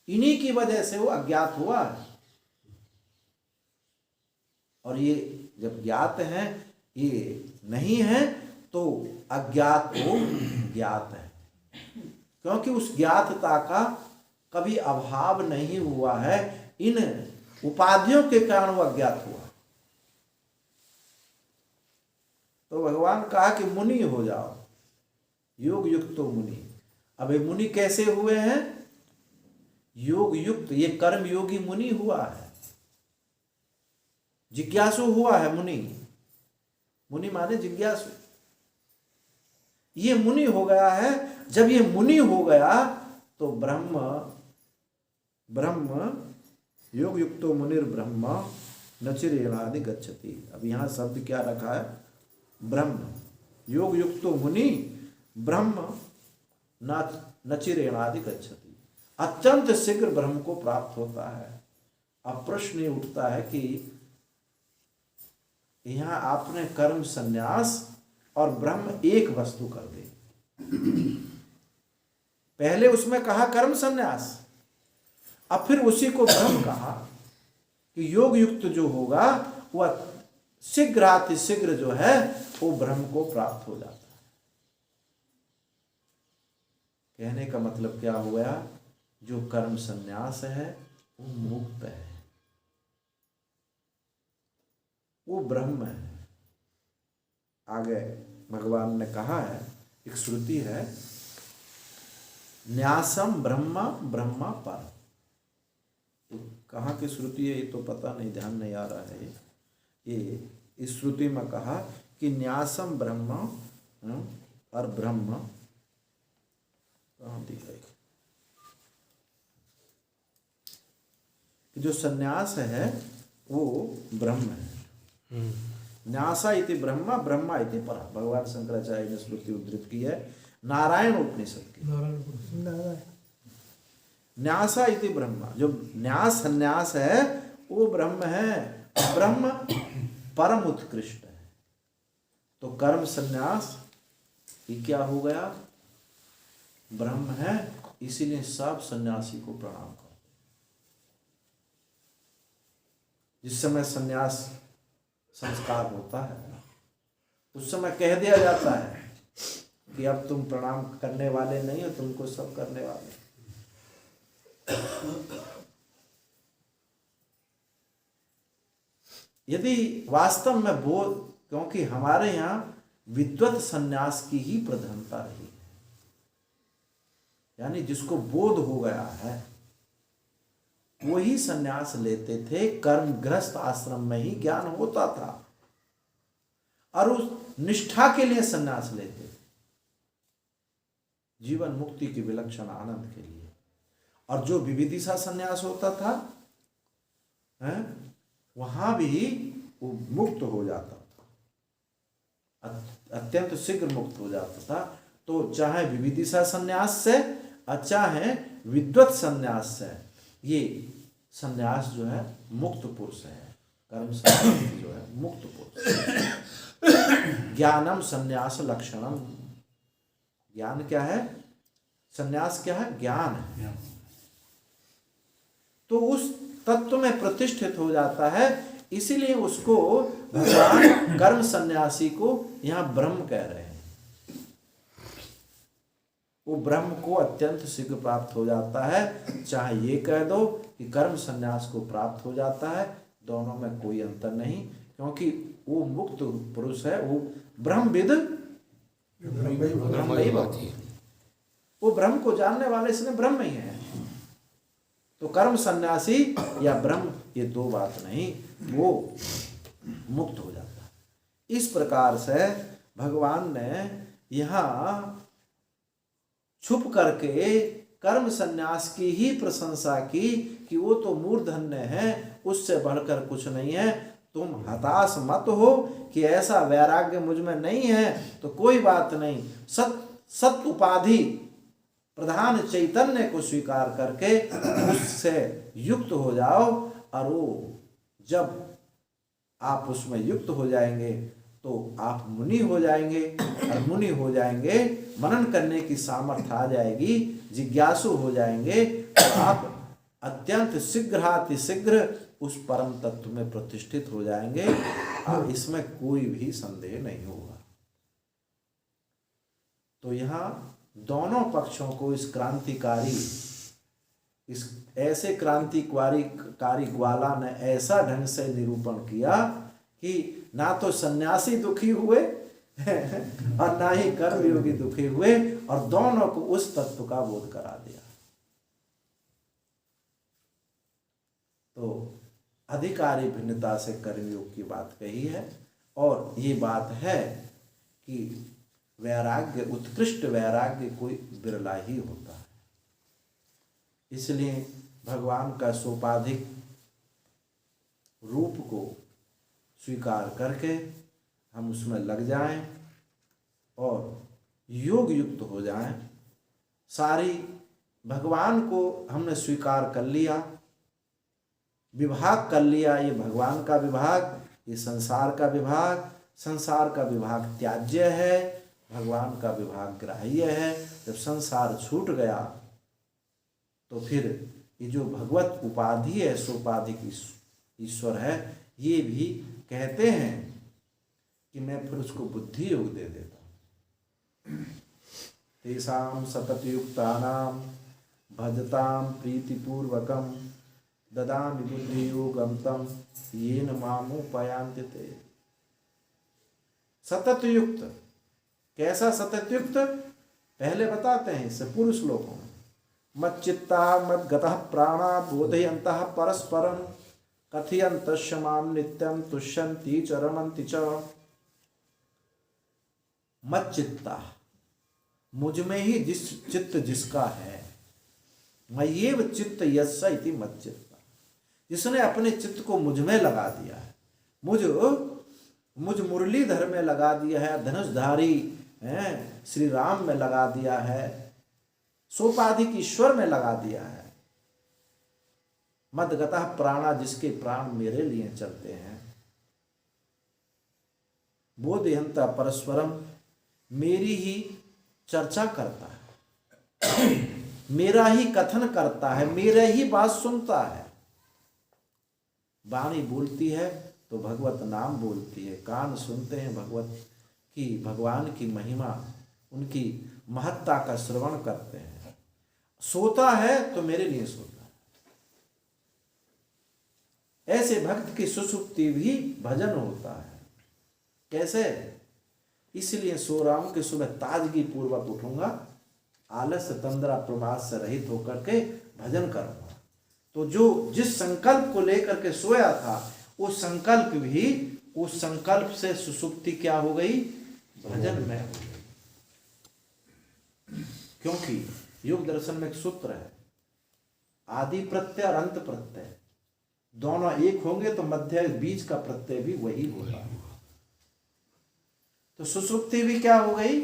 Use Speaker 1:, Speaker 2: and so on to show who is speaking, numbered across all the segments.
Speaker 1: इन्हीं की वजह से वो अज्ञात हुआ है। और ये जब ज्ञात है, ये नहीं है, तो अज्ञात को ज्ञात है, क्योंकि उस ज्ञातता का कभी अभाव नहीं हुआ है। इन उपाधियों के कारण वो अज्ञात हुआ। तो भगवान कहा कि मुनि हो जाओ, योग युक्त तो मुनि। अब ये मुनि कैसे हुए हैं? योग युक्त, ये कर्म योगी मुनि हुआ है, जिज्ञासु हुआ है। मुनि, मुनि माने जिज्ञासु। ये मुनि हो गया है। जब ये मुनि हो गया तो ब्रह्म योग युक्तो मुनिर ब्रह्म नचिरेणादि गच्छति। अब यहां शब्द क्या रखा है? ब्रह्म योग युक्तो मुनि ब्रह्म नचिरेणादि गच्छति। अत्यंत शीघ्र ब्रह्म को प्राप्त होता है। अब प्रश्न ये उठता है कि यहां आपने कर्म संन्यास और ब्रह्म एक वस्तु कर दी। पहले उसमें कहा कर्म संन्यास, अब फिर उसी को ब्रह्म कहा कि योग युक्त जो होगा वह शीघ्र जो है वो ब्रह्म को प्राप्त हो जाता है। कहने का मतलब क्या हुआ? जो कर्म संन्यास है वो मुक्त है, वो ब्रह्म है। आगे भगवान ने कहा है, एक श्रुति है, न्यासम ब्रह्मा ब्रह्मा पर। कहाँ की श्रुति है ये तो पता नहीं, ध्यान नहीं आ रहा है। ये इस श्रुति में कहा कि न्यासम ब्रह्मा और ब्रह्म कहाँ दिख रही, जो सन्यास है वो ब्रह्म है। न्यासा इति ब्रह्मा ब्रह्मा इति पर। भगवान शंकराचार्य ने श्रुति उद्धृत की है नारायण उपनिषद की। न्यासा इति ब्रह्मा, जो न्यास संन्यास है वो ब्रह्म है। ब्रह्म परम उत्कृष्ट है। तो कर्म संन्यास ये क्या हो गया? ब्रह्म है। इसीलिए सब सन्यासी को प्रणाम करो। जिस समय सन्यास संस्कार होता है उस समय कह दिया जाता है कि अब तुम प्रणाम करने वाले नहीं हो, तुमको सब करने वाले। यदि वास्तव में बोध, क्योंकि हमारे यहाँ विद्वत सन्यास की ही प्रधानता रही है, यानी जिसको बोध हो गया है वही सन्यास लेते थे। कर्मग्रस्त आश्रम में ही ज्ञान होता था और उस निष्ठा के लिए सन्यास लेते थे, जीवन मुक्ति के विलक्षण आनंद के लिए। और जो विविदिशा सन्यास होता था वहां भी वो मुक्त हो जाता था, अत्यंत शीघ्र मुक्त हो जाता था। तो चाहे विविदिशा सन्यास से चाहे विद्वत सन्यास से, ये सन्यास जो है मुक्त पुरुष है। कर्म सन्यास जो है मुक्त पुरुष। ज्ञानम सन्यास लक्षणम। ज्ञान क्या है? सन्यास क्या है? ज्ञान है। तो उस तत्व में प्रतिष्ठित हो जाता है। इसीलिए उसको भगवान कर्म सन्यासी को यहाँ ब्रह्म कह रहे हैं। वो ब्रह्म को अत्यंत शीघ्र प्राप्त हो जाता है। चाहे ये कह दो कि कर्म सन्यास को प्राप्त हो जाता है, दोनों में कोई अंतर नहीं, क्योंकि वो मुक्त पुरुष है। वो ब्रह्मविद, वो ब्रह्म को जानने वाले इसमें ब्रह्म ही है। तो कर्म सन्यासी या ब्रह्म ये दो बात नहीं, वो मुक्त हो जाता है। इस प्रकार से भगवान ने यहाँ छुप करके कर्म सन्यास की ही प्रशंसा की कि वो तो मूर्धन्य है, उससे बढ़कर कुछ नहीं है। तुम हताश मत हो कि ऐसा वैराग्य मुझ में नहीं है, तो कोई बात नहीं। सत उपाधि प्रधान चैतन्य को स्वीकार करके उससे युक्त हो जाओ। और वो जब आप उसमें युक्त हो जाएंगे तो आप मुनि हो जाएंगे। और मुनि हो जाएंगे, मनन करने की सामर्थ्य आ जाएगी, जिज्ञासु हो जाएंगे, तो आप अत्यंत शीघ्र उस परम तत्व में प्रतिष्ठित हो जाएंगे और इसमें कोई भी संदेह नहीं होगा। तो यहाँ दोनों पक्षों को इस क्रांतिकारी, इस ऐसे क्रांतिकारी ग्वाला ने ऐसा ढंग से निरूपण किया कि ना तो सन्यासी दुखी हुए और ना ही कर्मयोगी दुखी हुए, और दोनों को उस तत्व का बोध करा दिया। तो अधिकारी भिन्नता से कर्मयोग की बात कही है, और ये बात है कि वैराग्य, उत्कृष्ट वैराग्य कोई बिरला ही होता है। इसलिए भगवान का सोपाधिक रूप को स्वीकार करके हम उसमें लग जाएं और योग युक्त हो जाएं। सारी भगवान को हमने स्वीकार कर लिया, विभाग कर लिया, ये भगवान का विभाग, ये संसार का विभाग, संसार का विभाग त्याज्य है, भगवान का विभाग ग्राह्य है। जब संसार छूट गया तो फिर ये जो भगवत उपाधि है, सोपाधिक ईश्वर है, ये भी कहते हैं कि मैं फिर उसको बुद्धि योग दे देता हूँ। तेषां सततयुक्तानां भजतां प्रीतिपूर्वकं ददामि बुद्धि योगं तं येन मामुपयान्ति ते। सतत युक्त, कैसा सतत युक्त पहले बताते हैं इससे पूर्व श्लोकों में। मच्चित्ता मद्गतः प्राणा बोधयन्तः परस्परं कथयन्तश्च मां नित्यं तुष्यन्ति च रमन्ति च। मच्चित्ता, मुझ में ही जिस चित्त जिसका है, मय्येव चित्त यस्य इति मच्चित्ता, जिसने अपने चित्त को मुझ में लगा दिया है, मुझ मुरलीधर में लगा दिया है, धनुषधारी हैं श्री राम में लगा दिया है, सोपाधिक ईश्वर में लगा दिया है। मद्गतः प्राणा, जिसके प्राण मेरे लिए चलते हैं। बोधयन्ता परस्परम, मेरी ही चर्चा करता है, मेरा ही कथन करता है, मेरे ही बात सुनता है। वाणी बोलती है तो भगवत नाम बोलती है, कान सुनते हैं भगवत की, भगवान की महिमा, उनकी महत्ता का श्रवण करते हैं। सोता है तो मेरे लिए सोता है। ऐसे भक्त की सुसुप्ति भी भजन होता है। कैसे? इसलिए सो राम के सुबह ताजगी पूर्वक उठूंगा, आलस्य तंद्रा प्रमाद से रहित होकर के भजन करूंगा। तो जो जिस संकल्प को लेकर के सोया था, उस संकल्प भी, उस संकल्प से सुसुप्ति क्या हो गई? भजन में हो गई। क्योंकि योग दर्शन में एक सूत्र है, आदि प्रत्यय और अंत प्रत्यय दोनों एक होंगे तो मध्य बीच का प्रत्यय भी वही होगा। तो सुसुप्ति भी क्या हो गई?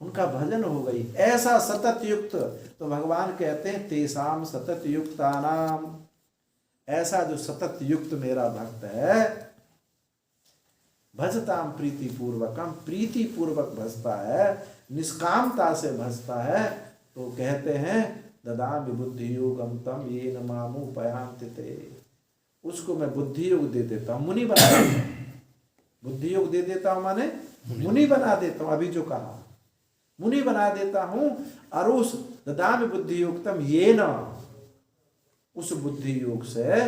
Speaker 1: उनका भजन हो गई। ऐसा सतत युक्त, तो भगवान कहते हैं तेषां सतत युक्तानाम, ऐसा जो सतत युक्त मेरा भक्त है, भजताम प्रीति पूर्वकम, प्रीति पूर्वक भजता है, निष्कामता से भजता है, तो कहते हैं ददामि बुद्धि योगम तम येन मामुपयान्ति ते। उसको मैं बुद्धि योग दे देता हूँ, मुनि बना देता हूँ। बुद्धि योग दे देता हूँ माने मुनि बना देता हूँ। अभी जो कहा मुनि बना देता हूँ, और उस ददामि बुद्धि योगतम येन, उस बुद्धि योग से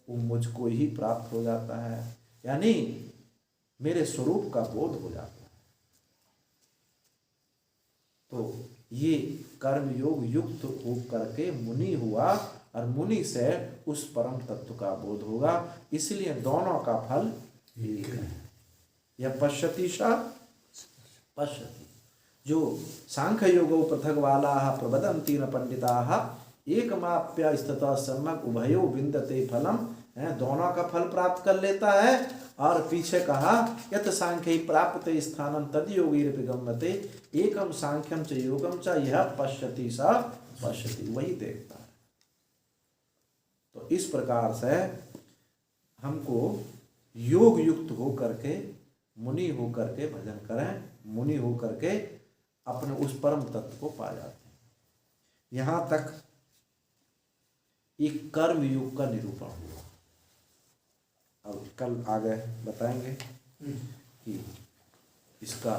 Speaker 1: वो मुझको ही प्राप्त हो जाता है, यानी मेरे स्वरूप का बोध हो जाता है। तो ये कर्म योग युक्त होकर के मुनि हुआ, और मुनि से उस परम तत्व का बोध होगा। इसलिए दोनों का फल एक है। यह पश्यति सा पश्यति, जो सांख्य योगो पृथक वाला प्रवदन्ति न पंडिता एकमाप्य स्थितः सम्यक उभयो विन्दते फलम, दोनों का फल प्राप्त कर लेता है। और पीछे कहा यत सांख्य प्राप्ते स्थानं तद योगीरपि गम्यते एकम सांख्यम च योगम च यह पश्यति सा पश्यति, वही देखता है। तो इस प्रकार से हमको योग युक्त होकर के, मुनि होकर के भजन करें, मुनि होकर के अपने उस परम तत्व को पा जाते हैं। यहाँ तक ये कर्म योग का निरूपण हुआ। अब कल आगे बताएंगे कि इसका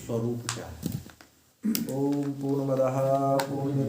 Speaker 1: स्वरूप क्या है। ओम पूर्णमदः पूर्णमिदं